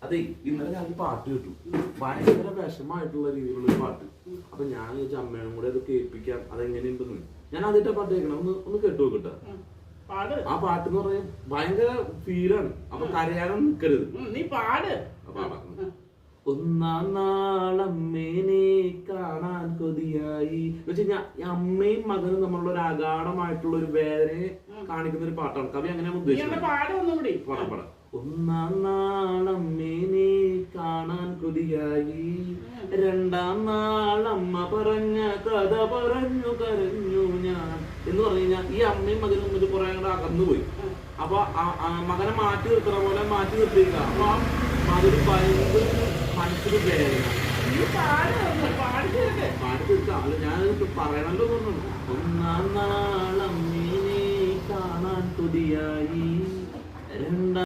അതെ ഇന്നലെ ഞാൻ പാട്ട് കേട്ടു, ഭയങ്കര വിഷമായിട്ടുള്ള രീതിയിലുള്ള ഒരു പാട്ട്. അപ്പൊ ഞാൻ ചോദിച്ച അമ്മേനും കൂടെ അത് കേൾപ്പിക്കാം, അതെങ്ങനെയുണ്ടെന്ന്. ഞാൻ ആദ്യമായിട്ട് പാട്ട് കേൾക്കണം, ഒന്ന് കേട്ടു നോക്കട്ടെ. ആ പാട്ട് എന്ന് പറഞ്ഞാൽ ഭയങ്കര ഫീലാണ്. അപ്പൊ കരയാനൊന്നും നിൽക്കരുത്, നീ പാട്. ഒന്നാം നാളമ്മേനെ കാണാൻ കൊതിയായി വെച്ച് കഴിഞ്ഞാൽ അമ്മയും മകനും തമ്മിലുള്ള ഒരു അഗാഢമായിട്ടുള്ള ഒരു വേദനയെ കാണിക്കുന്ന ഒരു പാട്ടാണ്. കവി അങ്ങനെയാണ് ഉദ്ദേശിച്ചത്. ഒന്നാം നാളമ്മേനെ കാണാൻ കൊതിയായി, രണ്ടാം നാളമ്മ പറഞ്ഞ കഥ പറഞ്ഞു കരഞ്ഞു ഞാൻ എന്ന് പറഞ്ഞു കഴിഞ്ഞാൽ ഈ അമ്മയും മകനും തമ്മിൽ കുറെ കൂടെ അകന്നുപോയി. അപ്പൊ മകനെ മാറ്റി നിർത്തണ പോലെ മാറ്റി നിർത്തിയില്ല. അപ്പൊ ആ മകന് ഭയങ്കര മനസ്സിന് വേദന. പാടി തീർക്കാം, അല്ല ഞാനത് പറയണല്ലോ തോന്നുന്നു. ഒന്നാം നാളമ്മേനെ കാണാൻ കൊതിയായി, രണ്ടാം